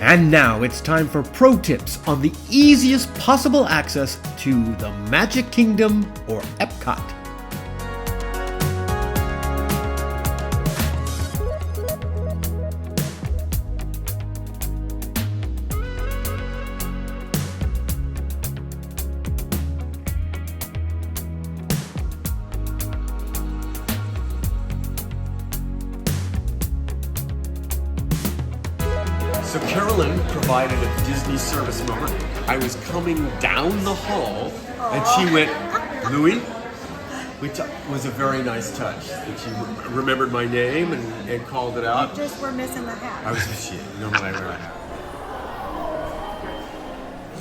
And now it's time for pro tips on the easiest possible access to the Magic Kingdom or EPCOT. So Carolyn provided a Disney service moment. I was coming down the hall and she went, Louis, which was a very nice touch. That she remembered my name and called it out. You just were missing the hat. I was shit. Normally I wear a hat.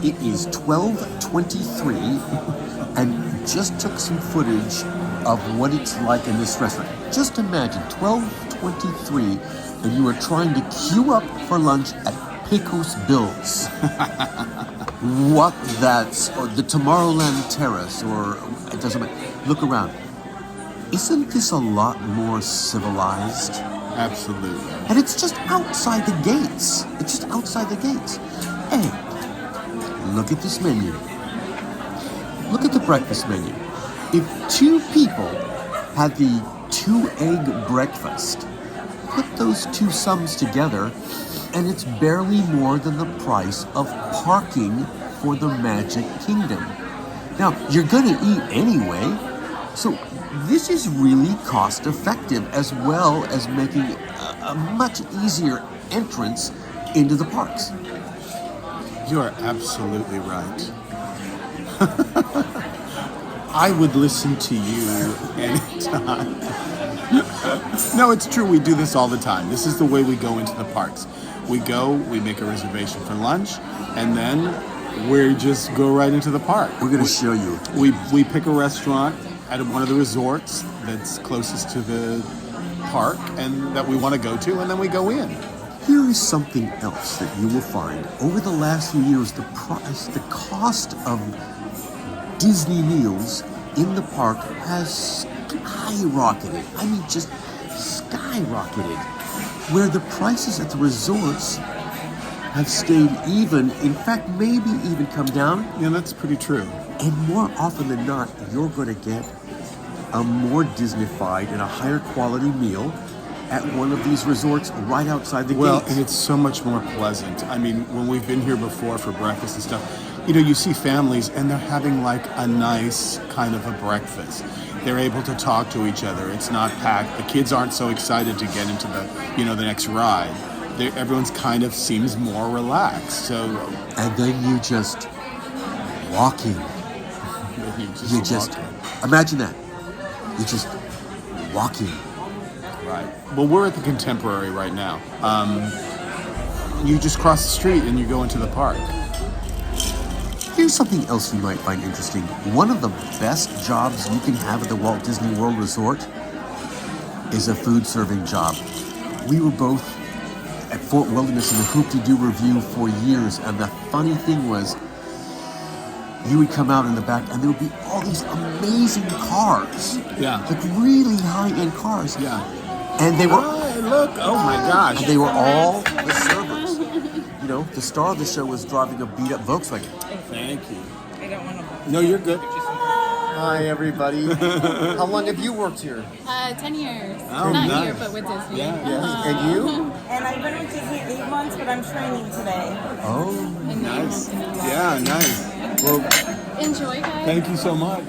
It is 12:23 and just took some footage of what it's like in this restaurant. Just imagine 12:23 and you are trying to queue up for lunch at Pecos Bill's. What that's, or the Tomorrowland Terrace, or it doesn't matter. Look around. Isn't this a lot more civilized? Absolutely. And it's just outside the gates. It's just outside the gates. Hey, look at this menu. Look at the breakfast menu. If two people had the 2-egg breakfast, put those two sums together, and it's barely more than the price of parking for the Magic Kingdom. Now, you're gonna eat anyway, so this is really cost effective as well as making a much easier entrance into the parks. You are absolutely right. I would listen to you anytime. No, it's true. We do this all the time. This is the way we go into the parks. We go, we make a reservation for lunch, and then we just go right into the park. We're gonna show you. We pick a restaurant at one of the resorts that's closest to the park and that we want to go to, and then we go in. Here is something else that you will find. Over the last few years, the cost of Disney meals in the park has skyrocketed. I mean, just skyrocketed. Where the prices at the resorts have stayed even, in fact, maybe even come down. Yeah, that's pretty true. And more often than not, you're going to get a more Disney-fied and a higher quality meal at one of these resorts right outside the Well, gates. and it's so much more pleasant. I mean, when we've been here before for breakfast and stuff, you know, you see families and they're having like a nice kind of a breakfast. They're able to talk to each other. It's not packed. The kids aren't so excited to get into the, you know, the next ride. Everyone's kind of seems more relaxed. So, and then you just walking. You just imagine that. You're just walking. Right. Well, we're at the Contemporary right now. You just cross the street and you go into the park. Here's something else you might find interesting. One of the best jobs you can have at the Walt Disney World Resort is a food serving job. We were both at Fort Wilderness in the Hoop-de-Doo Review for years, and the funny thing was, you would come out in the back and there would be all these amazing cars. Yeah. Like really high-end cars. Yeah. And they were... Hey, look! Oh my gosh! And they were all the servers. You know, the star of the show was driving a beat-up Volkswagen. Thank you. I don't want to. No, you're good. Hi, everybody. How long have you worked here? 10 years. Oh, Not nice. here, but with Disney. Yeah. And you? And I've been with Disney 8 months, but I'm training today. Oh, And Nice. then Yeah, nice. Well, enjoy, guys. thank you so much.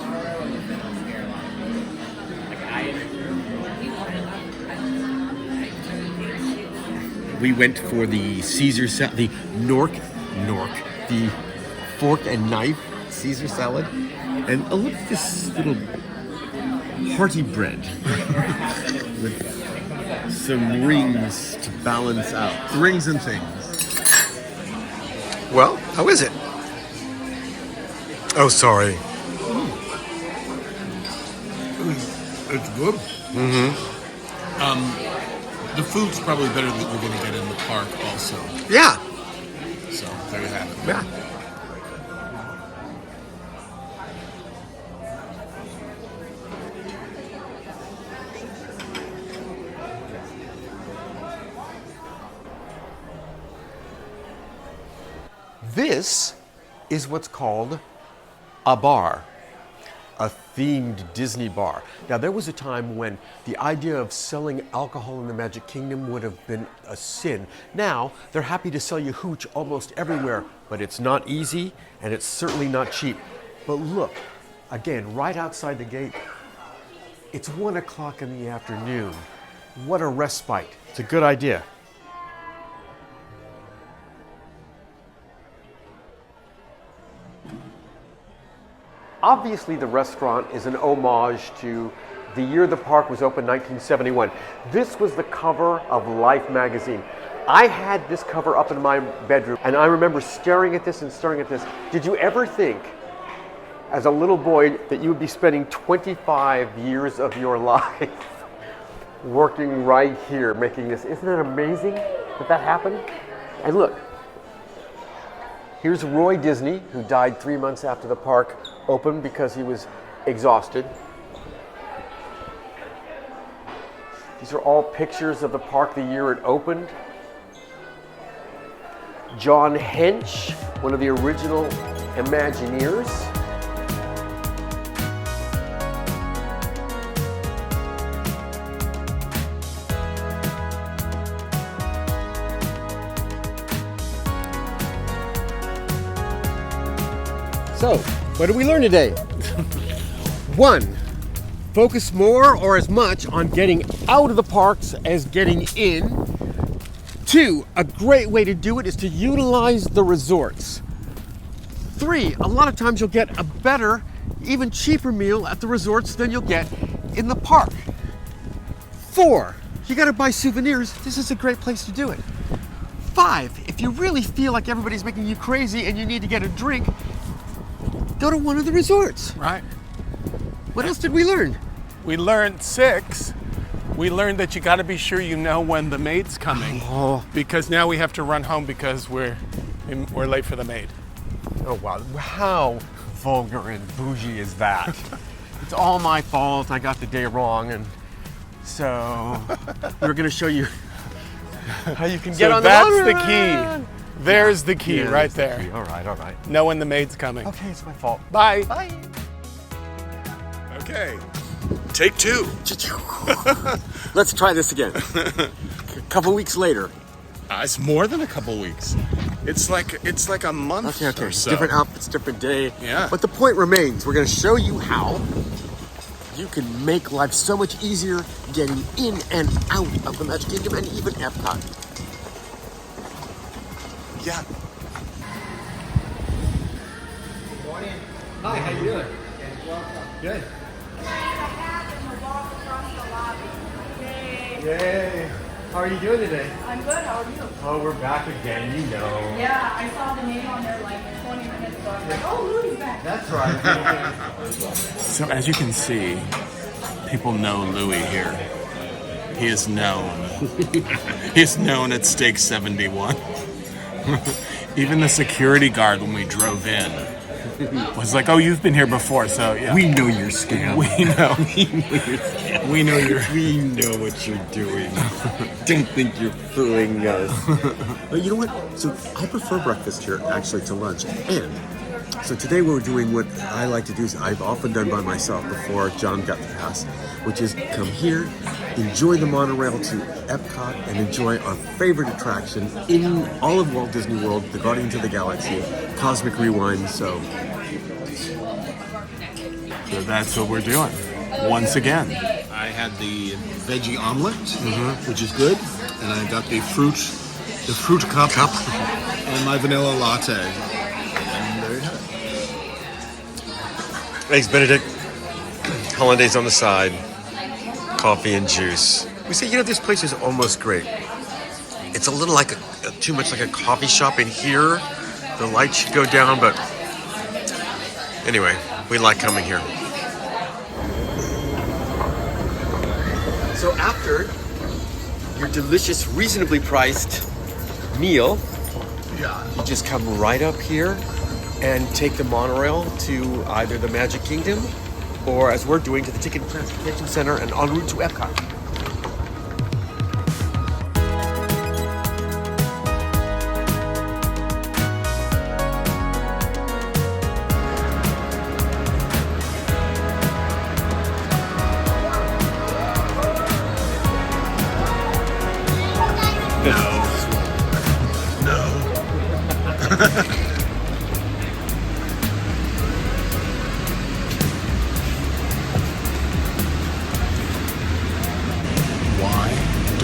We went for the Caesar salad, the the fork and knife Caesar salad. And look at this little hearty bread with some rings to balance out. Rings and things. Well, how is it? Oh, sorry. It's good. Mm-hmm. The food's probably better than you're going to get in the park also. Yeah. So there you have it. Yeah. This is what's called a bar, a themed Disney bar. Now, there was a time when the idea of selling alcohol in the Magic Kingdom would have been a sin. Now, they're happy to sell you hooch almost everywhere, but it's not easy and it's certainly not cheap. But look, again, right outside the gate, it's 1 o'clock in the afternoon. What a respite. It's a good idea. Obviously, the restaurant is an homage to the year the park was opened, 1971. This was the cover of Life magazine. I had this cover up in my bedroom, and I remember staring at this and staring at this. Did you ever think, as a little boy, that you would be spending 25 years of your life working right here, making this? Isn't it amazing that that happened? And look, here's Roy Disney, who died 3 months after the park opened because he was exhausted. These are all pictures of the park the year it opened. John Hench, one of the original Imagineers. So, what did we learn today? 1, focus more or as much on getting out of the parks as getting in. 2, a great way to do it is to utilize the resorts. 3, a lot of times you'll get a better, even cheaper meal at the resorts than you'll get in the park. 4, you gotta buy souvenirs. This is a great place to do it. 5, if you really feel like everybody's making you crazy and you need to get a drink, go to one of the resorts. Right. What else did we learn? We learned 6. We learned that you got to be sure you know when the maid's coming. Oh. Because now we have to run home because we're late for the maid. Oh, wow. How vulgar and bougie is that? It's all my fault. I got the day wrong. And so we're going to show you how you can get on the that's the monorail. key. There's the key right there's the there. key. All right, all right. Know when the maid's coming. Okay, it's my fault. Bye. Bye. Okay. Take 2. Let's try this again. A couple weeks later. It's more than a couple weeks. It's like a month Okay. or so. Different outfits, different day. Yeah. But the point remains. We're going to show you how you can make life so much easier getting in and out of the Magic Kingdom and even EPCOT. Yeah. Hi, how you doing? Good. Yay. How are you doing today? I'm good. How are you? Oh, we're back again, you know. Yeah, I saw the name on there like 20 minutes ago. I was like, oh, Louie's back. That's right. So as you can see, people know Louis here. He is known. He's known at Stake 71. Even the security guard when we drove in was like, "Oh, you've been here before, so yeah." We know your scam. We know. We know you're. We know what you're doing. Don't think you're fooling us. But you know what? So I prefer breakfast here actually to lunch. And so today we're doing what I like to do. I've often done by myself before John got the pass, which is come here, enjoy the monorail to EPCOT, and enjoy our favorite attraction in all of Walt Disney World, the Guardians of the Galaxy, Cosmic Rewind. So that's what we're doing. Once again. I had the veggie omelet, which is good, and I got the fruit cup, and my vanilla latte. And there you have it. Eggs Benedict, hollandaise on the side, coffee and juice. We say, this place is almost great. It's a little like too much like a coffee shop in here. The lights should go down, but anyway, we like coming here. So after your delicious, reasonably priced meal, you just come right up here and take the monorail to either the Magic Kingdom or, as we're doing, to the Ticket and Transportation Center and en route to EPCOT.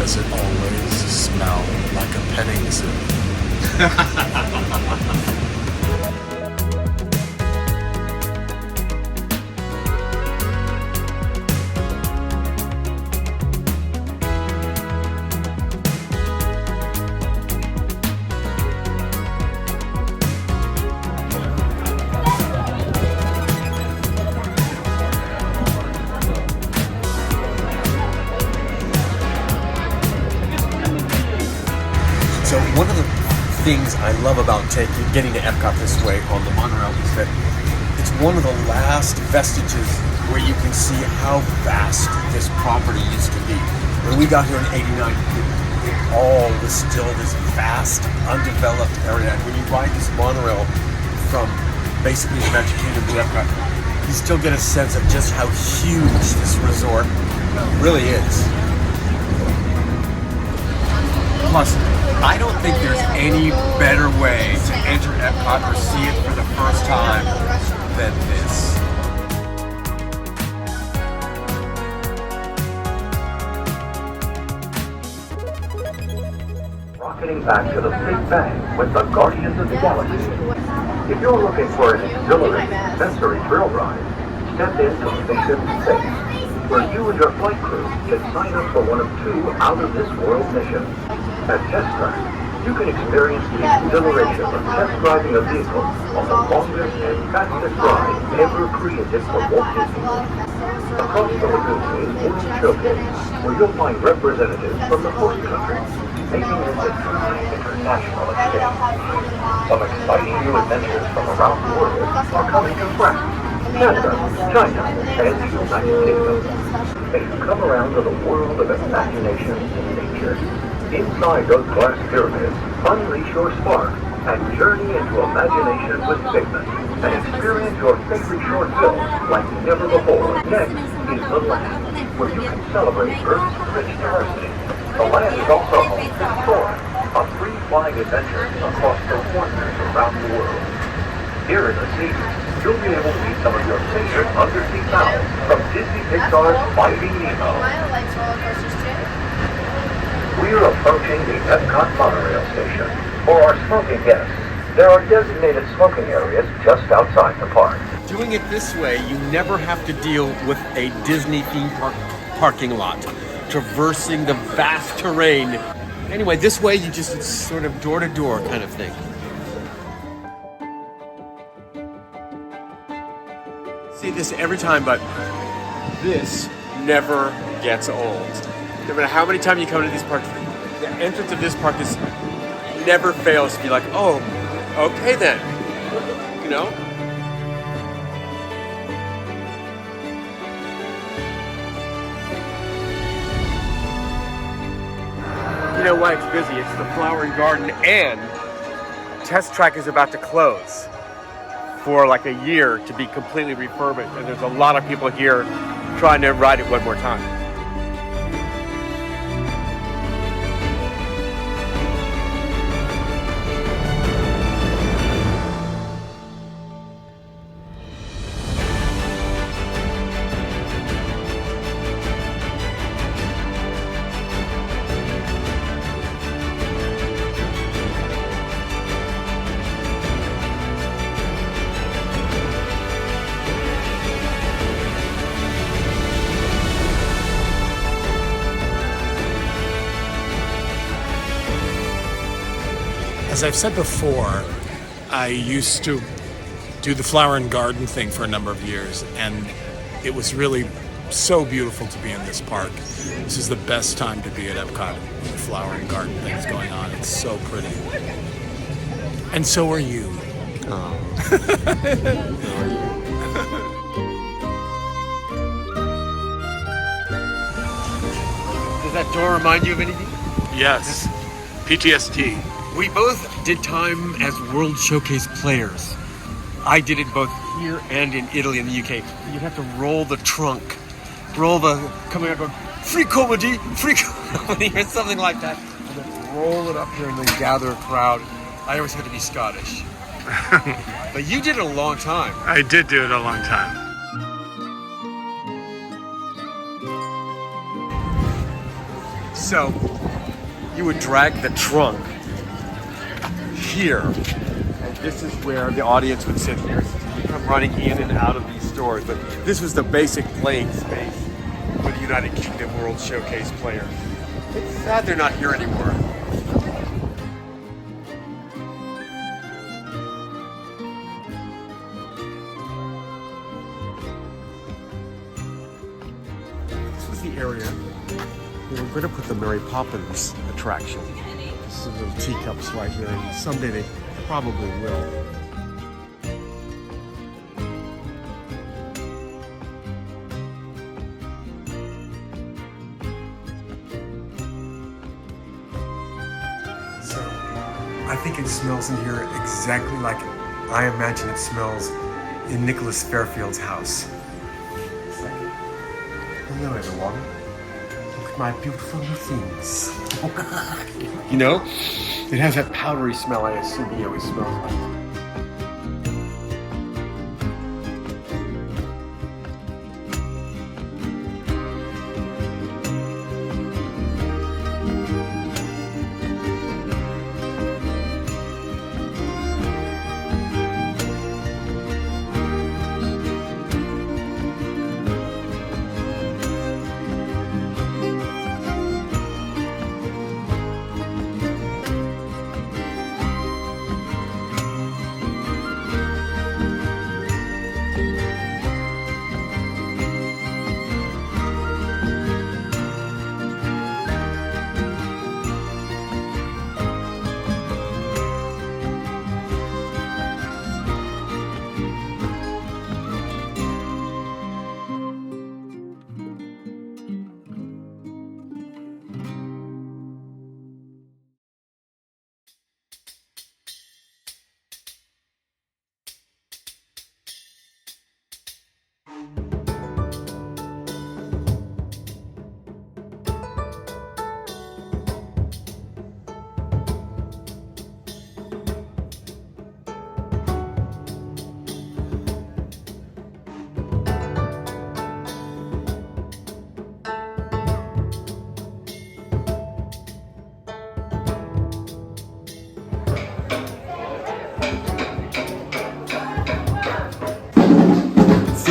Does it always smell like a petting zoo? So one of the things I love about getting to EPCOT this way on the monorail is that it's one of the last vestiges where you can see how vast this property used to be. When we got here in '89, it all was still this vast, undeveloped area. And when you ride this monorail from basically the Magic Kingdom to EPCOT, you still get a sense of just how huge this resort really is. Plus, I don't think there's any better way to enter EPCOT or see it for the first time than this. Rocketing back to the Big Bang with the Guardians of the Galaxy. If you're looking for an exhilarating sensory thrill ride, step into Spaceship Space, where you and your flight crew can sign up for one of 2 out-of-this-world missions. At Test Track, you can experience the exhilaration of test driving a vehicle on the longest and fastest ride ever created for Walt Disney World. Across the lagoon is World Showcase, where you'll find representatives from the host country, making this a truly international experience. Some exciting new adventures from around the world are coming to France, Canada, China, and the United Kingdom. As you come around to the world of imagination and nature, inside those glass pyramids, unleash your spark and journey into imagination with Figment and experience your favorite short film like never before. Next is the land, where you can celebrate Earth's rich diversity. The land is also home to Soar, a free flying adventure across the wonders around the world. Here in the sea, you'll be able to meet some of your favorite undersea pals from Disney Pixar's Finding Nemo. We are approaching the EPCOT monorail station. For our smoking guests, there are designated smoking areas just outside the park. Doing it this way, you never have to deal with a Disney theme park parking lot, traversing the vast terrain. Anyway, this way it's sort of door-to-door kind of thing. See this every time, but this never gets old. No matter how many times you come to these parks, the entrance of this park never fails to be like, oh, okay then, you know? You know why it's busy? It's the Flower and Garden, and Test Track is about to close for like a year to be completely refurbished, and there's a lot of people here trying to ride it one more time. As I've said before, I used to do the flower and garden thing for a number of years, and it was really so beautiful to be in this park. This is the best time to be at EPCOT. The flower and garden thing is going on. It's so pretty. And so are you. Does that door remind you of anything? Yes. PTSD. We both did time as World Showcase players. I did it both here and in Italy and the UK. You'd have to roll the trunk. Coming out going, free comedy, or something like that. And then roll it up here and then gather a crowd. I always had to be Scottish. But you did it a long time. I did do it a long time. So, you would drag the trunk here, and this is where the audience would sit here. You come running in and out of these stores, but this was the basic playing space for the United Kingdom World Showcase players. It's sad they're not here anymore. This was the area we were going to put the Mary Poppins attraction. This is little teacups right here, and someday they probably will. So, I think it smells in here exactly like I imagine it smells in Nicholas Fairfield's house. It's like, hello everyone. Look at my beautiful new things. You know, it has that powdery smell I assume he always smells like.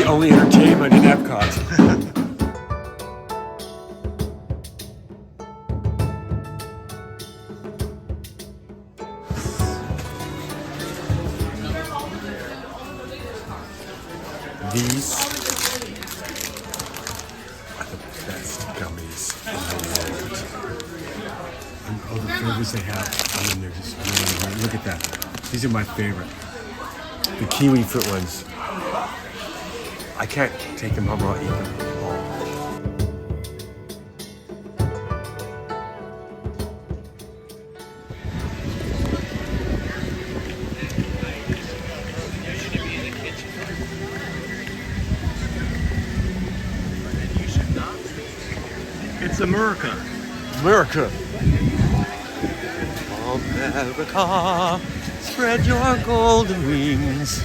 Only entertainment in EPCOT. These are the best gummies in the world. And all the flavors they have, I mean, they're just really great. Look at that. These are my favorite. The kiwi fruit ones. I can't take them home, I'll eat them all. It's America. America. America, spread your golden wings.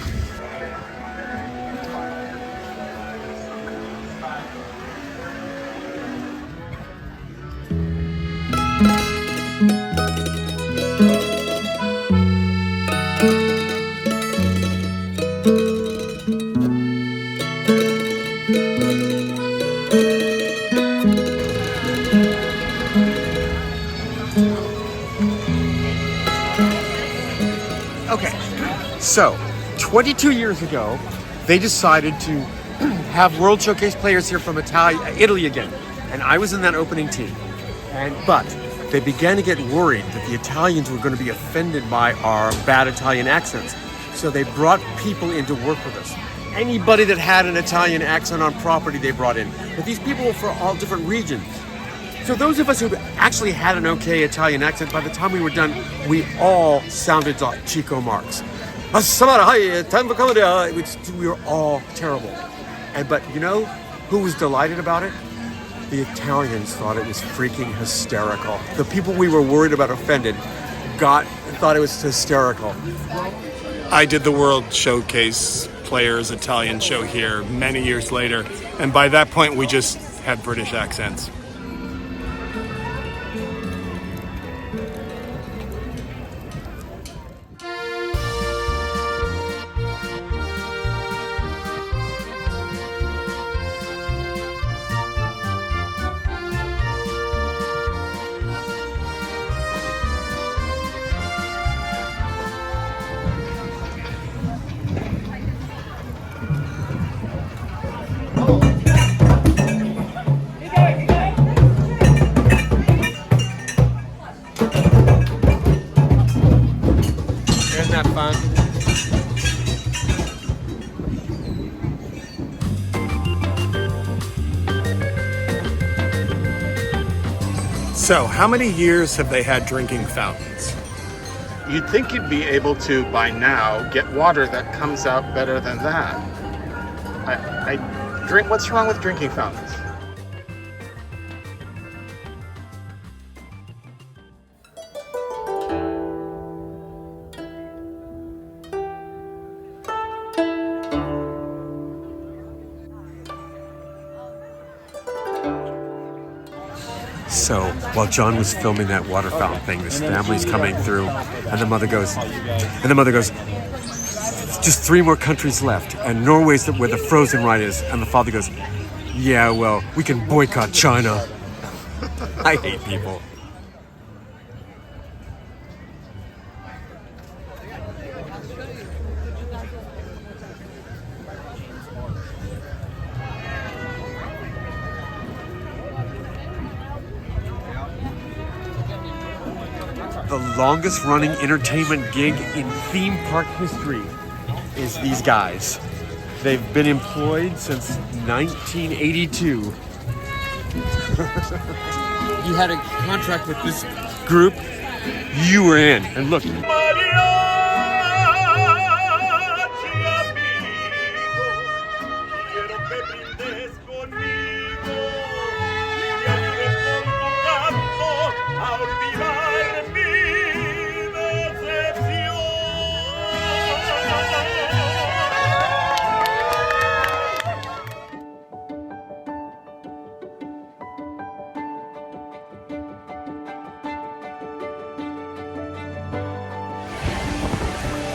Okay, so 22 years ago, they decided to have World Showcase players here from Italy again, and I was in that opening team. But they began to get worried that the Italians were going to be offended by our bad Italian accents, so they brought people in to work with us. Anybody that had an Italian accent on property, they brought in. But these people were from all different regions. So those of us who actually had an okay Italian accent, by the time we were done, we all sounded like Chico Marx. We were all terrible. But you know who was delighted about it? The Italians thought it was freaking hysterical. The people we were worried about offended thought it was hysterical. I did the World Showcase Players Italian show here many years later, and by that point we just had British accents. So, how many years have they had drinking fountains? You'd think you'd be able to, by now, get water that comes out better than that. I drink. What's wrong with drinking fountains? So, while John was filming that water fountain thing, this family's coming through, and the mother goes, just 3 more countries left, and Norway's where the frozen ride is, and the father goes, yeah, well, we can boycott China. I hate people. The longest running entertainment gig in theme park history is these guys. They've been employed since 1982. You had a contract with this group, you were in. And look.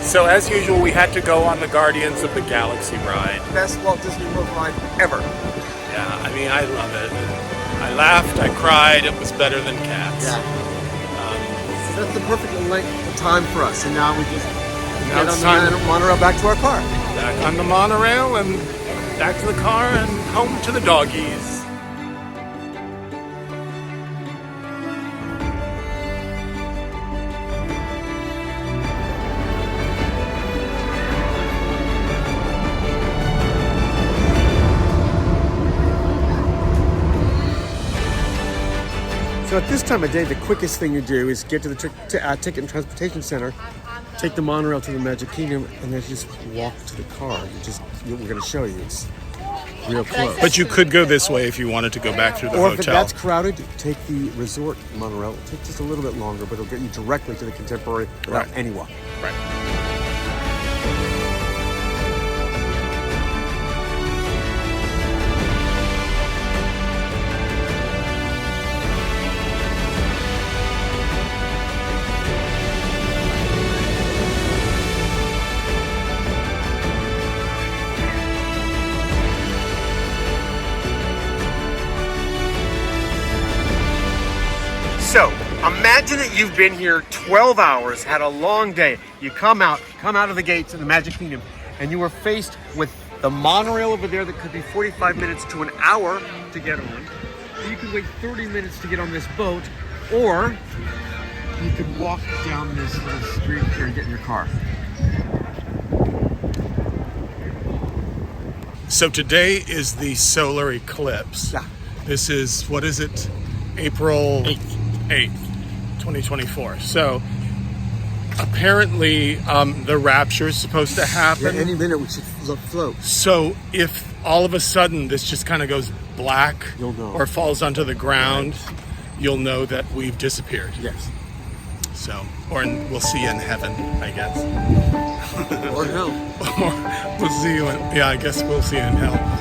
So, as usual, we had to go on the Guardians of the Galaxy ride. Best Walt Disney World ride ever. Yeah, I mean, I love it. I laughed, I cried, it was better than Cats. Yeah. That's the perfect length of time for us. And now we just get on the monorail back to our car. Back on the monorail and back to the car and home to the doggies. So at this time of day, the quickest thing you do is get to the Ticket and Transportation Center, take the monorail to the Magic Kingdom, and then just walk to the car. We're going to show you. It's real close. But you could go this way if you wanted to go back through the or hotel. if that's crowded, take the resort monorail. It'll take just a little bit longer, but it'll get you directly to the Contemporary without any walk. Right. So, imagine that you've been here 12 hours, had a long day. You come out of the gates of the Magic Kingdom, and you are faced with the monorail over there that could be 45 minutes to an hour to get on. You could wait 30 minutes to get on this boat, or you could walk down this little street here and get in your car. So today is the solar eclipse. Yeah. This is, what is it? April 8th, 2024. So apparently the rapture is supposed to happen. Yeah, any minute we should float. So if all of a sudden this just kind of goes black, you'll know. Or falls onto the ground, you'll know that we've disappeared. Yes. So, or we'll see you in heaven, I guess. Or hell. Or we'll see you in, yeah, I guess we'll see you in hell.